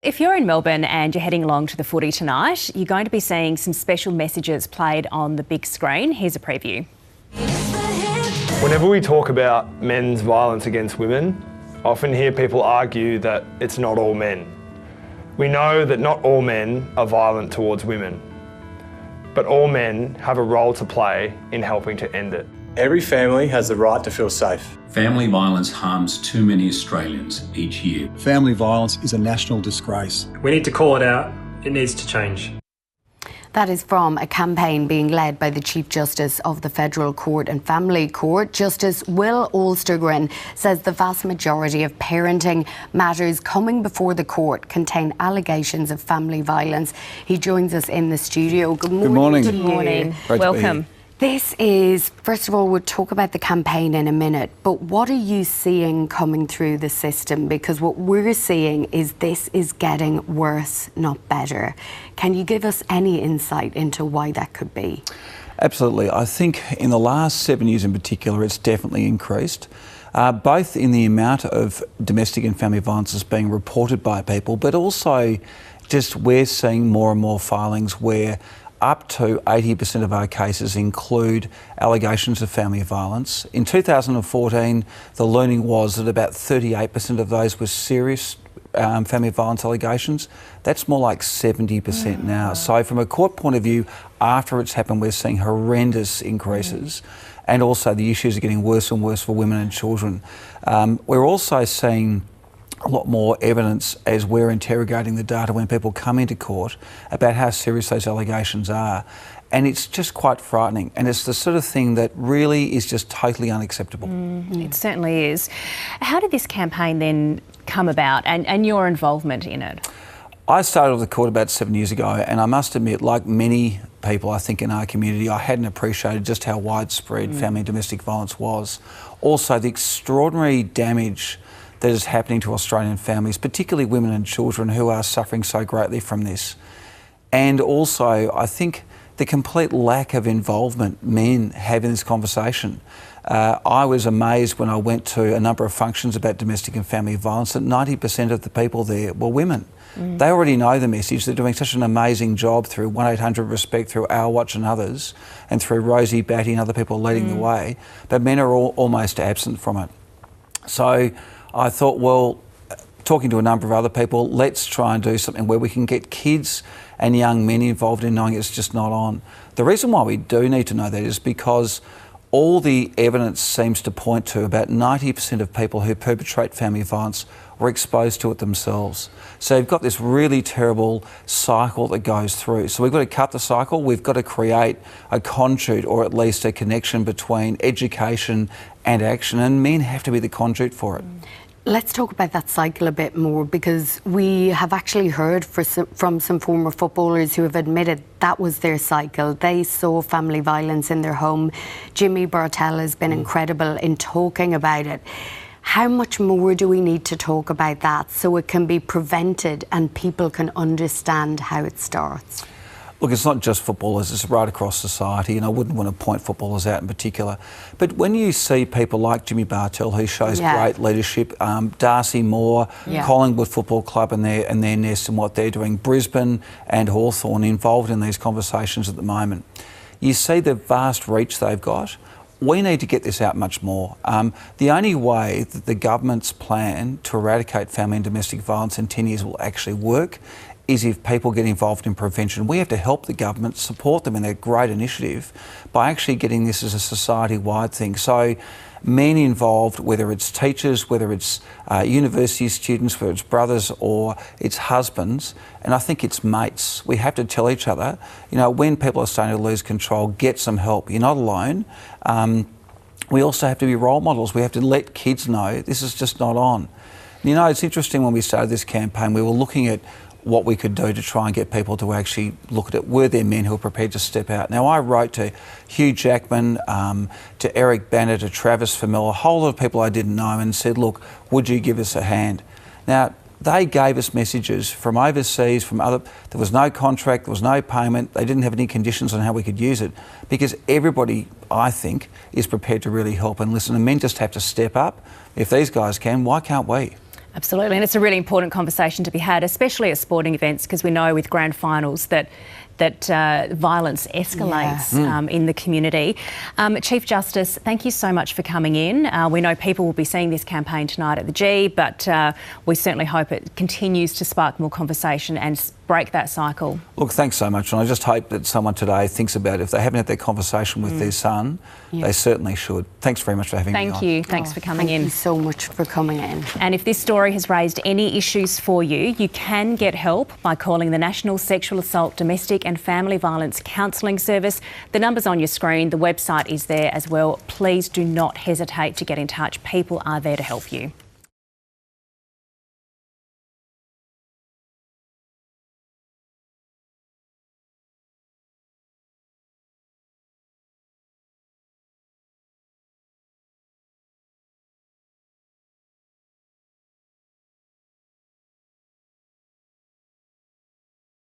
If you're in Melbourne and you're heading along to the footy tonight, you're going to be seeing some special messages played on the big screen. Here's a preview. Whenever we talk about men's violence against women, I often hear people argue that it's not all men. We know that not all men are violent towards women, but all men have a role to play in helping to end it. Every family has the right to feel safe. Family violence harms too many Australians each year. Family violence is a national disgrace. We need to call it out. It needs to change. That is from a campaign being led by the Chief Justice of the Federal Court and Family Court. Justice Will Alstergren says the vast majority of parenting matters coming before the court contain allegations of family violence. He joins us in the studio. Good morning. Good morning. Welcome. This is, first of all, we'll talk about the campaign in a minute, but what are you seeing coming through the system? Because what we're seeing is this is getting worse, not better. Can you give us any insight into why that could be? Absolutely. I think in the last 7 years in particular, it's definitely increased, both in the amount of domestic and family violence that's being reported by people, but also just we're seeing more and more filings where up to 80% of our cases include allegations of family violence. In 2014, the learning was that about 38% of those were serious family violence allegations. That's more like 70% now. So from a court point of view, after it's happened, we're seeing horrendous increases. And also the issues are getting worse and worse for women and children. We're also seeing a lot more evidence as we're interrogating the data when people come into court about how serious those allegations are. And it's just quite frightening. And it's the sort of thing that really is just totally unacceptable. It certainly is. How did this campaign then come about and your involvement in it? I started with the court about 7 years ago, and I must admit, like many people I think in our community, I hadn't appreciated just how widespread family and domestic violence was. Also, the extraordinary damage that is happening to Australian families, particularly women and children who are suffering so greatly from this. And also, I think the complete lack of involvement men have in this conversation. I was amazed when I went to a number of functions about domestic and family violence that 90% of the people there were women. They already know the message. They're doing such an amazing job through 1-800-RESPECT, through Our Watch and others, and through Rosie, Batty and other people leading the way. But men are almost absent from it. So I thought, well, talking to a number of other people, let's try and do something where we can get kids and young men involved in knowing it's just not on. The reason why we do need to know that is because all the evidence seems to point to about 90% of people who perpetrate family violence were exposed to it themselves. So you've got this really terrible cycle that goes through. So we've got to cut the cycle. We've got to create a conduit, or at least a connection between education and action, and men have to be the conduit for it. Let's talk about that cycle a bit more, because we have actually heard from some former footballers who have admitted that was their cycle. They saw family violence in their home. Jimmy Bartell has been incredible in talking about it. How much more do we need to talk about that so it can be prevented and people can understand how it starts? Look, it's not just footballers, it's right across society, and I wouldn't want to point footballers out in particular. But when you see people like Jimmy Bartell, who shows great leadership, Darcy Moore, Collingwood Football Club and their nest and what they're doing, Brisbane and Hawthorn involved in these conversations at the moment, you see the vast reach they've got. We need to get this out much more. The only way that the government's plan to eradicate family and domestic violence in 10 years will actually work is if people get involved in prevention. We have to help the government, support them in their great initiative by actually getting this as a society-wide thing. So men involved, whether it's teachers, whether it's university students, whether it's brothers or it's husbands, and I think it's mates. We have to tell each other, you know, when people are starting to lose control, get some help. You're not alone. We also have to be role models. We have to let kids know this is just not on. You know, it's interesting, when we started this campaign, we were looking at what we could do to try and get people to actually look at it. Were there men who were prepared to step out? Now, I wrote to Hugh Jackman, to Eric Banner, to Travis Famil, a whole lot of people I didn't know, and said, look, would you give us a hand? Now, they gave us messages from overseas, from other. There was no contract, there was no payment, they didn't have any conditions on how we could use it, because everybody, I think, is prepared to really help and listen, and men just have to step up. If these guys can, why can't we? Absolutely, and it's a really important conversation to be had, especially at sporting events, because we know with grand finals that violence escalates in the community. Chief Justice, thank you so much for coming in. We know people will be seeing this campaign tonight at the G, but we certainly hope it continues to spark more conversation and break that cycle. Look, thanks so much, and I just hope that someone today thinks about it. If they haven't had their conversation with their son, they certainly should. Thanks very much for having me on. Thank you. Thanks for coming in. Thank you so much for coming in. And if this story has raised any issues for you, you can get help by calling the National Sexual Assault, Domestic and Family Violence Counselling Service. The number's on your screen. The website is there as well. Please do not hesitate to get in touch. People are there to help you.